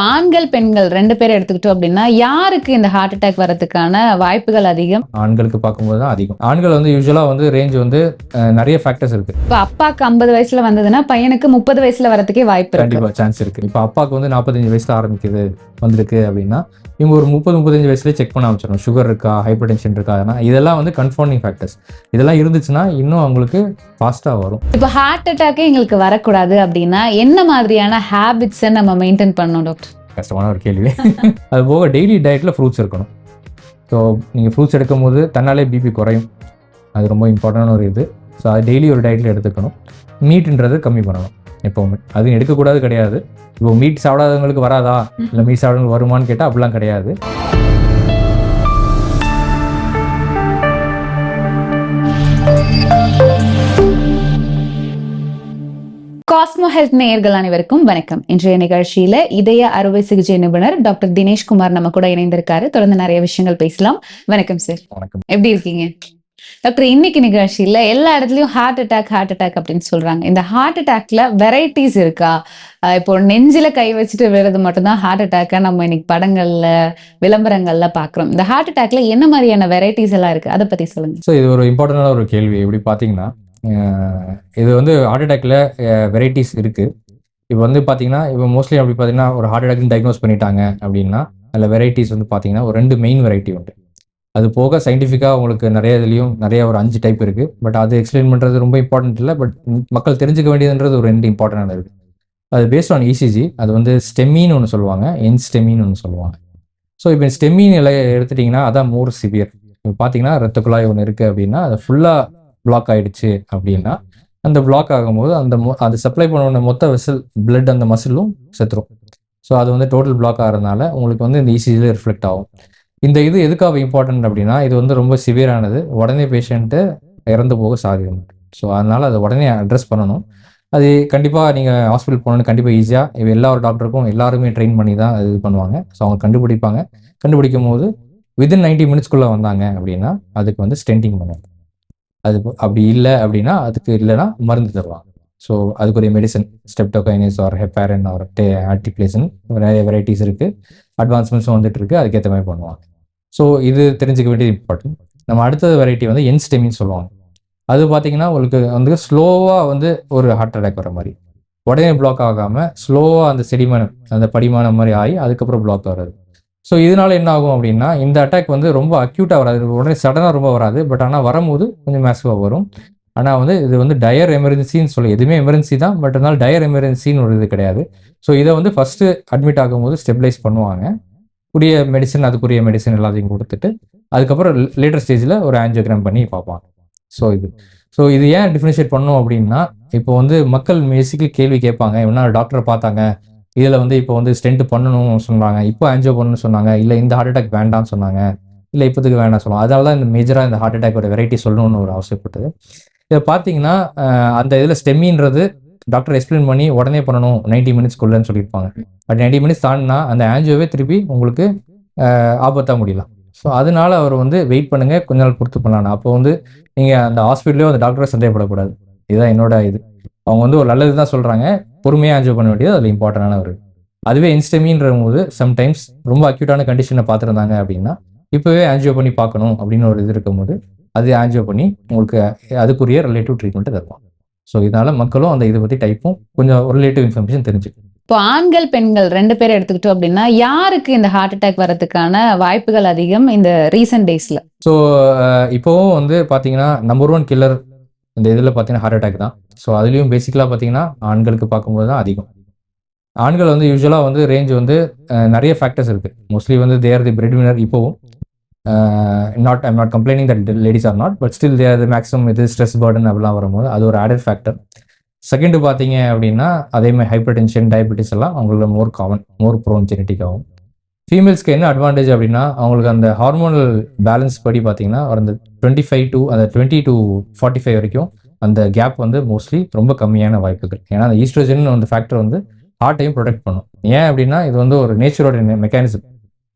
ஆண்கள், பெண்கள் 2 பேரும் எடுத்துக்கிட்டோம் அப்படின்னா, யாருக்கு இந்த ஹார்ட் அட்டாக் வரதுக்கான வாய்ப்புகள் அதிகம்? ஆண்களுக்கு பார்க்கும்போது தான் அதிகம். ஆண்கள் வந்து யூசுவலா வந்து ரேஞ்ச் வந்து நெறைய ஃபேக்டர்ஸ் இருக்கு. இப்ப அப்பாக்கு 50 வயசுல வந்ததுன்னா, பையனுக்கு 30 வயசுல வரதுக்கே வாய்ப்பு இருக்கு. கண்டிப்பா சான்ஸ் இருக்கு. இப்ப அப்பாவுக்கு வந்து 45 வயசுல ஆரம்பிக்குது வந்திருக்கு அப்படின்னா, இவங்க ஒரு 35 வயசுலயே செக் பண்ண ஆரம்பிச்சிடணும். சுகர் இருக்கா, ஹைப்பர் டென்ஷன் இருக்கா, இதெல்லாம் வந்து கன்ஃபர்மிங் ஃபேக்டர்ஸ். இதெல்லாம் இருந்துச்சுன்னா இன்னும் அவங்களுக்கு ஃபாஸ்டா வரும். இப்ப ஹார்ட் அட்டாக்கே எங்களுக்கு வரக்கூடாது அப்படின்னா, என்ன மாதிரியான ஹேபிட்ஸை நம்ம மெயின்டைன் பண்ணணும் டாக்டர்? கஷ்டமான ஒரு கேள்வி. அது போக டெய்லி டயட்ல ஃப்ரூட்ஸ் இருக்கணும். ஸோ நீங்கள் ஃப்ரூட்ஸ் எடுக்கும்போது தன்னாலே பிபி குறையும். அது ரொம்ப இம்பார்ட்டண்டான ஒரு இது. ஸோ அது டெய்லி ஒரு டயட்டில் எடுத்துக்கணும். மீட்ன்றது கம்மி பண்ணணும் எப்போவுமே. அதுவும் எடுக்கக்கூடாது கிடையாது. இப்போ மீட் சாப்பிடாதவங்களுக்கு வராதா, இல்லை மீட் சாப்பிடவங்களுக்கு வருமானு கேட்டால் அப்படிலாம் கிடையாது. காஸ்மோ ஹெல்த் நேயர்கள் அனைவருக்கும் வணக்கம். இன்றைய நிகழ்ச்சியில இதய அறுவை சிகிச்சை நிபுணர் டாக்டர் தினேஷ்குமார் நம்ம கூட இணைந்திருக்காரு. தொடர்ந்து நிறைய விஷயங்கள் பேசலாம். வணக்கம் சார். வணக்கம். எப்படி இருக்கீங்க டாக்டர்? இன்னைக்கு நிகழ்ச்சியில எல்லா இடத்துலயும் ஹார்ட் அட்டாக் அப்படின்னு சொல்றாங்க. இந்த ஹார்ட் அட்டாக்ல வெரைட்டிஸ் இருக்கா? இப்போ நெஞ்சில கை வச்சுட்டு விழுறது மட்டும்தான் ஹார்ட் அட்டாக்கா நம்ம இன்னைக்கு படங்கள்ல விளம்பரங்கள்ல பாக்குறோம். இந்த ஹார்ட் அட்டாக்ல என்ன மாதிரியான வெரைட்டிஸ் எல்லாம் இருக்கு, அதை பத்தி சொல்லுங்க. ஸோ இது ஒரு இம்பார்ட்டண்டான ஒரு கேள்வி. எப்படி பார்த்தீங்கன்னா, இது வந்து ஹார்ட் அட்டாக்ல வெரைட்டிஸ் இருக்கு. இப்போ வந்து பார்த்தீங்கன்னா, இப்போ மோஸ்ட்லி அப்படி பார்த்தீங்கன்னா ஒரு ஹார்ட் அட்டாக்னு டயக்னோஸ் பண்ணிட்டாங்க அப்படின்னா, அதில் வெரைட்டிஸ் வந்து பார்த்தீங்கன்னா ஒரு 2 மெயின் வெரைட்டி உண்டு. அது போக சயின்டிஃபிக்காக உங்களுக்கு நிறைய இதுலேயும் நிறைய ஒரு 5 டைப் இருக்குது. பட் அது எக்ஸ்பிளைன் பண்ணுறது ரொம்ப இம்பார்ட்டன்ட் இல்லை. பட் மக்கள் தெரிஞ்சுக்க வேண்டியதுன்றது ஒரு 2 இம்பார்ட்டன்டான இருக்குது. அது பேஸ்ட் ஆன் இசிஜி. அது வந்து ஸ்டெமின்னு ஒன்று சொல்லுவாங்க, என்ஸ்டெமின்னு ஒன்று சொல்லுவாங்க. ஸோ இப்போ ஸ்டெமின்னு எடுத்துட்டிங்கன்னா அதான் மோர் சிவியர். இப்போ பார்த்தீங்கன்னா ரத்த குழாய் ஒன்று இருக்குது அப்படின்னா அது ஃபுல்லாக பிளாக் ஆகிடுச்சு அப்படின்னா, அந்த பிளாக் ஆகும்போது அது சப்ளை பண்ண மொத்த வெசல் பிளட் அந்த மசிலும் செத்துரும். ஸோ அது வந்து டோட்டல் பிளாக் ஆகிறதுனால உங்களுக்கு வந்து இந்த இசிஜியில் ரிஃப்ளெக்ட் ஆகும். இந்த இது எதுக்காக இம்பார்ட்டன்ட் அப்படின்னா, இது வந்து ரொம்ப சிவியரானது. உடனே பேஷண்ட்டு இறந்து போக சாத்தியம். ஸோ அதனால் அதை உடனே அட்ரஸ் பண்ணணும். அது கண்டிப்பாக நீங்கள் ஹாஸ்பிட்டல் போகணுன்னு கண்டிப்பாக ஈஸியாக எல்லா ஒரு டாக்டருக்கும் எல்லாருமே ட்ரெயின் பண்ணி தான் இது பண்ணுவாங்க. ஸோ அவங்க கண்டுபிடிப்பாங்க. கண்டுபிடிக்கும் போது வித்தின் 90 மினிட்ஸ்க்குள்ளே வந்தாங்க அப்படின்னா அதுக்கு வந்து ஸ்டென்டிங் பண்ணுவாங்க. அது அப்படி இல்லை அப்படின்னா அதுக்கு இல்லைன்னா மருந்து தருவாங்க. ஸோ அதுக்குரிய மெடிசன் ஸ்டெப்டோகைனேஸ் ஆர் ஹெப்பாரின் ஆர் ஆன்டிப்ளேசன் நிறைய வெரைட்டிஸ் இருக்குது. அட்வான்ஸ்மெண்ட்ஸும் வந்துட்டு இருக்குது. அதுக்கேற்ற மாதிரி பண்ணுவாங்க. ஸோ இது தெரிஞ்சுக்க வேண்டியது இம்பார்ட்டன்ட். நம்ம அடுத்தது வெரைட்டி வந்து என்ஸ்டெமின்னு சொல்லுவாங்க. அது பார்த்தீங்கன்னா உங்களுக்கு வந்து ஸ்லோவாக வந்து ஒரு ஹார்ட் அட்டாக் வர மாதிரி, உடனே பிளாக் ஆகாமல் ஸ்லோவாக அந்த செடிமானம் அந்த படிமானம் மாதிரி ஆகி அதுக்கப்புறம் பிளாக் வராது. ஸோ இதனால என்ன ஆகும் அப்படின்னா, இந்த அட்டாக் வந்து ரொம்ப அக்யூட்டாக வராது, உடனே சடனாக ரொம்ப வராது. பட் ஆனால் வரும்போது கொஞ்சம் மேசிவாக வரும். ஆனால் வந்து இது வந்து டயர் எமர்ஜென்சின்னு சொல்லி எதுவுமே எமர்ஜென்சி தான். பட் அதனால டயர் எமர்ஜென்சின்னு ஒரு இது கிடையாது. ஸோ இதை வந்து ஃபஸ்ட்டு அட்மிட் ஆகும்போது ஸ்டெபிலைஸ் பண்ணுவாங்க. கூடிய மெடிசன் அதுக்குரிய மெடிசன் எல்லாத்தையும் கொடுத்துட்டு அதுக்கப்புறம் லேட்டர் ஸ்டேஜில் ஒரு ஆஞ்சியோகிராம் பண்ணி பார்ப்பாங்க. ஸோ இது ஏன் டிஃபரன்ஷியேட் பண்ணோம் அப்படின்னா, இப்போ வந்து மக்கள் பேசிக்கலி கேள்வி கேட்பாங்க. என்ன டாக்டரை பார்த்தாங்க, இதில் வந்து இப்போ வந்து ஸ்டென்ட் பண்ணணும்னு சொன்னாங்க, இப்போ ஆன்ஜியோ பண்ணணும்னு சொன்னாங்க, இல்லை இந்த ஹார்ட் அட்டாக் வேண்டாம்னு சொன்னாங்க, இல்லை இப்போதுக்கு வேண்டாம் சொல்லுவாங்க. அதனால தான் இந்த மேஜராக இந்த ஹார்ட் அட்டாக்கோட வெரைட்டி சொல்லணும்னு ஒரு அவசியப்பட்டது. இதை பார்த்தீங்கன்னா அந்த இதில் ஸ்டெமின்றது டாக்டர் எக்ஸ்பிளைன் பண்ணி உடனே பண்ணணும் 90 மினிட்ஸ்க்குள்ளேன்னு சொல்லியிருப்பாங்க. பட் 90 மினிட்ஸ் தாண்டினா அந்த ஆன்ஜியோவே திருப்பி உங்களுக்கு ஆபத்தாக முடியலாம். ஸோ அதனால அவர் வந்து வெயிட் பண்ணுங்கள், கொஞ்ச நாள் பொறுத்து பண்ணலாம். அப்போ வந்து நீங்கள் அந்த ஹாஸ்பிட்டலையோ அந்த டாக்டரை சந்தேகப்படக்கூடாது. இதுதான் என்னோட இது. அவங்க வந்து ஒரு நல்லது தான் சொல்கிறாங்க, பொறுமையாக ஆன்ஜியோ பண்ண வேண்டியது அதில் இம்பார்ட்டண்டான ஒரு. அதுவே என்ஸ்டெமின்ற போது சம்டைம்ஸ் ரொம்ப அக்யூட்டான கண்டிஷனை பார்த்துருந்தாங்க அப்படின்னா இப்போவே ஆன்ஜியோ பண்ணி பார்க்கணும் அப்படின்னு ஒரு இது இருக்கும்போது அது ஆன்ஜியோ பண்ணி உங்களுக்கு அதுக்குரிய ரிலேட்டிவ் ட்ரீட்மெண்ட்டு தருவாங்க. ஸோ இதனால் மக்களும் அந்த இதை பற்றி டைப்பும் கொஞ்சம் ரிலேட்டிவ் இன்ஃபர்மேஷன் தெரிஞ்சுக்கணும். இப்போ ஆண்கள், பெண்கள் 2 பேரும் எடுத்துக்கிட்டோம் அப்படின்னா, யாருக்கு இந்த ஹார்ட் அட்டாக் வரதுக்கான வாய்ப்புகள் அதிகம் இந்த ரீசன்ட் டேஸ்ல? ஸோ இப்போவும் வந்து பார்த்தீங்கன்னா நம்பர் 1 கில்லர் இந்த இதில் பார்த்தீங்கன்னா ஹார்ட் அட்டாக் தான். ஸோ அதுலேயும் பேசிக்கலாக பார்த்தீங்கன்னா ஆண்களுக்கு பார்க்கும்போது தான் அதிகம். ஆண்கள் வந்து யூஸ்வலாக வந்து ரேஞ்ச் வந்து நிறைய ஃபேக்டர்ஸ் இருக்குது. மோஸ்ட்லி வந்து தேர் தி பிரெட் வினர். இப்போவும் I'm not complaining that ladies are not, but still there the maximum இது ஸ்ட்ரெஸ் பர்டன் அப்படிலாம் வரும்போது அது ஒரு ஆடட் ஃபேக்டர். செகண்டு பார்த்தீங்க அப்படின்னா அதேமாதிரி ஹைப்பர் டென்ஷன், டயபெட்டிஸ் எல்லாம் அவங்களுக்கு மோர் ப்ரோன் ஜெனட்டிக்காகும். ஃபீமேல்ஸ்க்கு என்ன அட்வான்டேஜ் அப்படின்னா அவங்களுக்கு அந்த ஹார்மோனல் பேலன்ஸ் படி பார்த்தீங்கன்னா அந்த 25 to அந்த 20 to 45 வரைக்கும் அந்த கேப் வந்து மோஸ்ட்லி ரொம்ப கம்மியான வாய்ப்புகள். ஏன்னா அந்த ஈஸ்ட்ரோஜன் அந்த ஃபேக்டர் வந்து ஹார்ட்டையும் ப்ரொடெக்ட் பண்ணும். ஏன் அப்படின்னா இது வந்து ஒரு நேச்சரோட மெக்கானிசம்.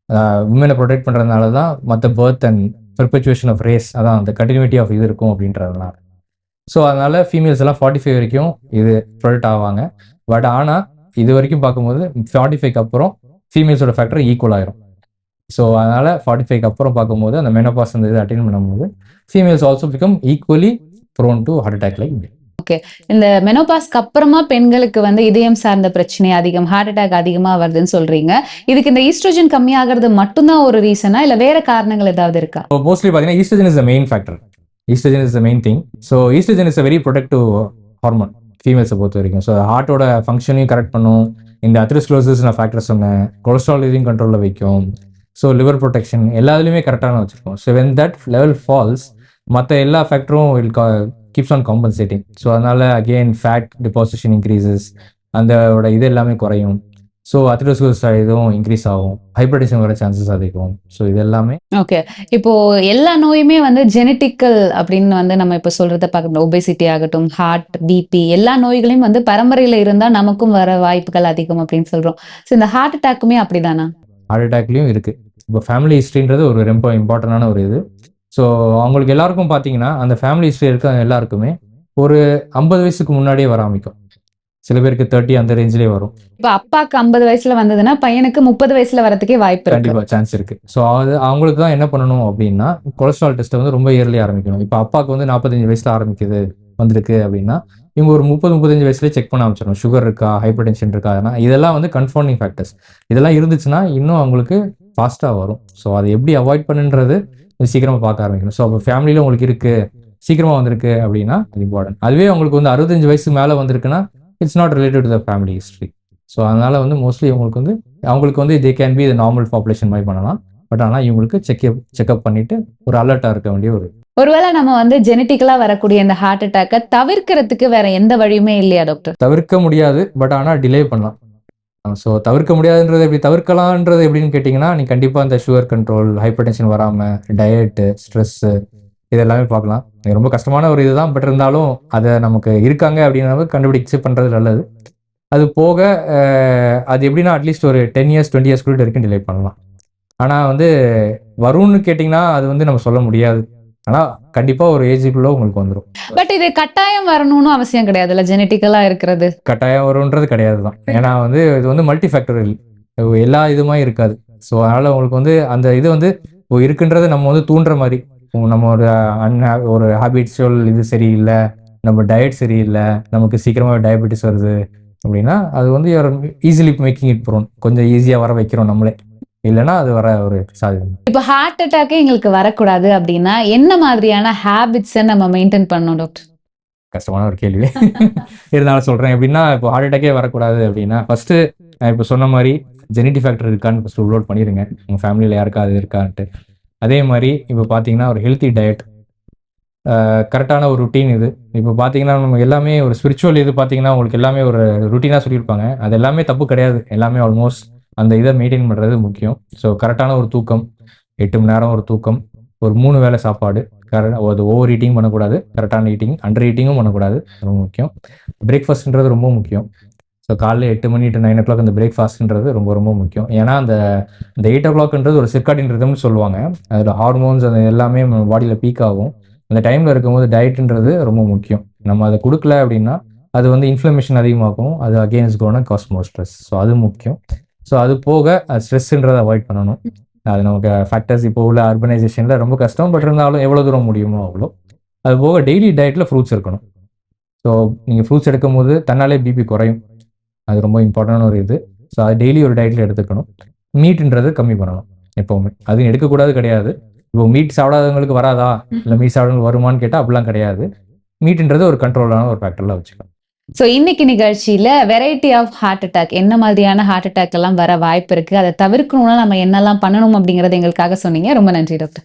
விமனை ப்ரொடெக்ட் பண்ணுறதுனால தான் மற்ற பர்த் அண்ட் பெர்பெச்சுவேஷன் ஆஃப் ரேஸ், அதான் அந்த கண்டினியூட்டி ஆஃப் இது இருக்கும் அப்படின்றதுனால. ஸோ அதனால் ஃபீமேல்ஸ் எல்லாம் 45 வரைக்கும் இது ப்ரொடெக்ட் ஆவாங்க. பட் ஆனால் இது வரைக்கும் பார்க்கும்போது 45க்கு அப்புறம் ஃபீமேல்ஸோட ஃபேக்டர் ஈக்குவல் ஆயிரும். ஸோ அதனால் 45க்கு அப்புறம் பார்க்கும்போது அந்த மெனோபாஸ் அந்த இது அட்டைன் பண்ணும்போது females also become equally prone to heart attack like. இந்த மெனோபாஸ்க்கு அப்புறமா பெண்களுக்கு வந்து இதயம் சார்ந்த பிரச்சனை அதிகம், ஹார்ட் அட்டாக் அதிகமா வருதுன்னு சொல்றீங்க. இதுக்கு இந்த ஈஸ்ட்ரோஜன் கம்மியாகிறது மட்டும்தான் ஒரு ரீசனா, இல்ல வேற காரணங்கள் ஏதாவது இருக்கா? மோஸ்ட்லி பார்த்தீங்கன்னா oestrogen is the main factor. Oestrogen is the main thing. So oestrogen is a very protective hormone ஃபீமேல்ஸை பொறுத்த வரைக்கும். ஸோ ஹார்ட்டோட ஃபங்க்ஷனையும் கரெக்ட் பண்ணும். இந்த அத்ரோஸ்க்ளோரோசிஸ் நான் ஃபேக்டர் சொன்னேன், கொலஸ்ட்ரால் இதையும் கண்ட்ரோலில் வைக்கும். ஸோ லிவர் ப்ரொடெக்ஷன் எல்லாத்துலேயுமே கரெக்டான வச்சுருக்கோம். So when that level falls மற்ற எல்லா ஃபேக்டரும் will keeps on compensating. So அதனால அகெயின் ஃபேட் டிபாசிஷன் இன்க்ரீசஸ், அந்தோட இது எல்லாமே குறையும். ஸோ அத்ரோஸ்க்ளோரோசிஸ் இதுவும் இன்க்ரீஸ் ஆகும், ஹைப்பர்டென்ஷன் வர சான்சஸ் அதிகம். ஸோ இது எல்லாமே ஓகே. இப்போ எல்லா நோயுமே வந்து ஜெனட்டிக்கல் அப்படின்னு வந்து நம்ம இப்போ சொல்றத பார்க்கணும். ஒபேசிட்டி ஆகட்டும், ஹார்ட், பிபி எல்லா நோய்களையும் வந்து பரம்பரையில இருந்தா நமக்கும் வர வாய்ப்புகள் அதிகம் அப்படின்னு சொல்றோம். ஸோ இந்த ஹார்ட் அட்டாக்குமே அப்படிதானா? ஹார்ட் அட்டாக்லேயும் இருக்குது. இப்போ ஃபேமிலி ஹிஸ்ட்ரின்றது ஒரு ரொம்ப இம்பார்ட்டண்டான ஒரு இது. ஸோ அவங்களுக்கு எல்லாருக்கும் பார்த்தீங்கன்னா அந்த ஃபேமிலி ஹிஸ்ட்ரி இருக்க எல்லாருக்குமே ஒரு 50 வயசுக்கு முன்னாடியே வர ஆரம்பிக்கும். சில பேருக்கு 30 அந்த ரேஞ்சிலே வரும். இப்போ அப்பாக்கு 50 வயசுல வந்ததுன்னா பையனுக்கு 30 வயசுல வரதுக்கே வாய்ப்பு இருக்கு. கண்டிப்பாக சான்ஸ் இருக்குது. ஸோ அது அவங்களுக்கு தான் என்ன பண்ணணும் அப்படின்னா கொலஸ்ட்ரால் டெஸ்ட்டை வந்து ரொம்ப இயர்லி ஆரம்பிக்கணும். இப்போ அப்பாவுக்கு வந்து 45 வயசில் ஆரம்பிக்குது வந்திருக்கு அப்படின்னா இவங்க ஒரு 30-35 வயசுலேயே செக் பண்ண ஆரம்பிச்சிடணும். சுகர் இருக்கா, ஹைப்பர் டென்ஷன் இருக்கா, இதெல்லாம் வந்து கன்ஃபர்மிங் ஃபேக்டர்ஸ். இதெல்லாம் இருந்துச்சுன்னா இன்னும் அவங்களுக்கு ஃபாஸ்ட்டாக வரும். ஸோ அதை எப்படி அவாய்ட் பண்ணுன்றது சீக்கிரமாக பார்க்க ஆரம்பிக்கணும். ஸோ அப்போ ஃபேமிலியில் உங்களுக்கு இருக்குது, சீக்கிரமாக வந்திருக்கு அப்படின்னா அது இம்பார்ட்டன்ட். அதுவே உங்களுக்கு வந்து 65 வயசு மேலே வந்திருக்குன்னா it's not related to the family history. So அதனால் வந்து மோஸ்ட்லி அவங்களுக்கு வந்து they can be the normal population மாதிரி பண்ணலாம். பட் ஆனால் இவங்களுக்கு செக்அப் பண்ணிவிட்டு ஒரு அலர்ட்டாக இருக்க வேண்டிய ஒருவேளை நம்ம வந்து ஜெனட்டிக்கலா வரக்கூடிய இந்த ஹார்ட் அட்டாக்கை தவிர்க்கிறதுக்கு வேற எந்த வழியுமே இல்லையா டாக்டர்? தவிர்க்க முடியாது, பட் ஆனால் டிலே பண்ணலாம். ஸோ தவிர்க்க முடியாதுன்றது எப்படி தவிர்க்கலான்றது எப்படின்னு கேட்டிங்கன்னா நீ கண்டிப்பாக இந்த சுகர் கண்ட்ரோல், ஹைப்பர் டென்ஷன் வராமல், டயட்டு, ஸ்ட்ரெஸ்ஸு இது எல்லாமே பார்க்கலாம். இது ரொம்ப கஷ்டமான ஒரு இதுதான். பட் இருந்தாலும் அதை நமக்கு இருக்காங்க அப்படின்னா கண்டுபிடிச்சு பண்ணுறது நல்லது. அது போக அது எப்படின்னா அட்லீஸ்ட் ஒரு 10 இயர்ஸ் 20 இயர்ஸ் கூட வரைக்கும் டிலே பண்ணலாம். ஆனால் வந்து வரும்னு கேட்டிங்கன்னா அது வந்து நம்ம சொல்ல முடியாது. ஆனால் கண்டிப்பாக ஒரு ஏஜுக்குள்ளே உங்களுக்கு வந்துடும். பட் இது கட்டாயம் வரணும்னு அவசியம் கிடையாதுல்ல, ஜெனட்டிக்கலா இருக்கிறது கட்டாயம் வரும்ன்றது கிடையாது தான். ஏன்னா வந்து இது வந்து மல்டி ஃபேக்டரியல், எல்லா இதுவுமே இருக்காது. ஸோ அதனால் உங்களுக்கு வந்து அந்த இது வந்து இருக்குன்றது நம்ம வந்து தூண்டுற மாதிரி. நம்ம ஒரு ஹேபிட்ஸுவல் இது சரியில்லை, நம்ம டயட் சரியில்லை, நமக்கு சீக்கிரமாக டயபெட்டிஸ் வருது அப்படின்னா அது வந்து ஈஸிலி மேக்கிங் இட் ப்ரோன், கொஞ்சம் ஈஸியாக வர வைக்கிறோம் நம்மளே, இல்லைன்னா அது வர ஒரு சாத்தியம். இப்போ ஹார்ட் அட்டாக்கே எங்களுக்கு வரக்கூடாது அப்படின்னா என்ன மாதிரியான ஹேபிட்ஸை நம்ம மெயின்டைன் பண்ணணும் டாக்டர்? கஷ்டமான ஒரு கேள்வி. இருந்தாலும் சொல்கிறேன். எப்படின்னா இப்போ ஹார்ட் அட்டாக்கே வரக்கூடாது அப்படின்னா ஃபஸ்ட்டு நான் இப்போ சொன்ன மாதிரி ஜெனட்டிக் ஃபேக்டர் இருக்கான்னு ஃபஸ்ட்டு ரூல் அவுட் பண்ணிடுங்க, உங்கள் ஃபேமிலியில் யாருக்கா அது இருக்கான்ட்டு. அதே மாதிரி இப்போ பார்த்தீங்கன்னா ஒரு ஹெல்த்தி டயட், கரெக்டான ஒரு ருட்டீன். இது இப்போ பார்த்தீங்கன்னா நம்ம எல்லாமே ஒரு ஸ்பிரிச்சுவல் இது பார்த்தீங்கன்னா உங்களுக்கு எல்லாமே ஒரு ருட்டீனாக சொல்லியிருப்பாங்க. அது எல்லாமே தப்பு கிடையாது. எல்லாமே ஆல்மோஸ்ட் அந்த இதை மெயின்டைன் பண்ணுறது முக்கியம். ஸோ கரெக்டான ஒரு தூக்கம், 8 மணி நேரம் ஒரு தூக்கம், ஒரு 3 வேளை சாப்பாடு, அது ஓவர் ஈட்டிங் பண்ணக்கூடாது, கரெக்டான ஈட்டிங், அண்டர் ஈட்டிங்கும் பண்ணக்கூடாது, ரொம்ப முக்கியம். பிரேக்ஃபாஸ்ட்ன்றது ரொம்ப முக்கியம். ஸோ காலைல 8 மணி to 9 o'clock அந்த பிரேக்ஃபாஸ்ட்ன்றது ரொம்ப ரொம்ப முக்கியம். ஏன்னா அந்த 8 o'clockன்றது ஒரு சிர்காடியன் ரிதம்னு சொல்லுவாங்க. அதில் ஹார்மோன்ஸ் அது எல்லாமே பாடியில் பீக் ஆகும். அந்த டைமில் இருக்கும்போது டயட்ன்றது ரொம்ப முக்கியம். நம்ம அதை கொடுக்கல அப்படின்னா அது வந்து இன்ஃப்ளமேஷன் அதிகமாகும், அது against gonna cause more stress. So அது முக்கியம். ஸோ அது போக ஸ்ட்ரெஸ்ஸுன்றதை அவாய்ட் பண்ணணும். அது நமக்கு ஃபேக்டர்ஸ் இப்போ உள்ள அர்பனைசேஷனில் ரொம்ப கஷ்டம். பட் இருந்தாலும் எவ்வளோ தூரம் முடியுமோ அவ்வளோ. அது போக டெய்லி டயட்டில் ஃப்ரூட்ஸ் இருக்கணும். ஸோ நீங்கள் ஃப்ரூட்ஸ் எடுக்கும் போது தன்னாலே பிபி குறையும், அது ரொம்ப இம்பார்ட்டண்டான ஒரு இது. ஸோ அது டெய்லி ஒரு டயட்டில் எடுத்துக்கணும். மீட்டுன்றது கம்மி பண்ணணும் எப்போவுமே. அதுவும் எடுக்கக்கூடாது கிடையாது. இப்போ மீட் சாப்பிடாதவங்களுக்கு வராதா, இல்லை மீட் சாப்பிடவங்களுக்கு வருமானு கேட்டால் அப்படிலாம் கிடையாது. மீட்டுன்றது ஒரு கண்ட்ரோலான ஒரு ஃபேக்டரில் வச்சுக்கலாம். ஸோ இன்னைக்கு நிகழ்ச்சியில வெரைட்டி ஆஃப் ஹார்ட் அட்டாக், என்ன மாதிரியான ஹார்ட் அட்டாக் எல்லாம் வர வாய்ப்பு இருக்கு, அதை தவிர்க்கணும்னா நம்ம என்னெல்லாம் பண்ணணும் அப்படிங்கறது எங்களுக்காக சொன்னீங்க. ரொம்ப நன்றி டாக்டர்.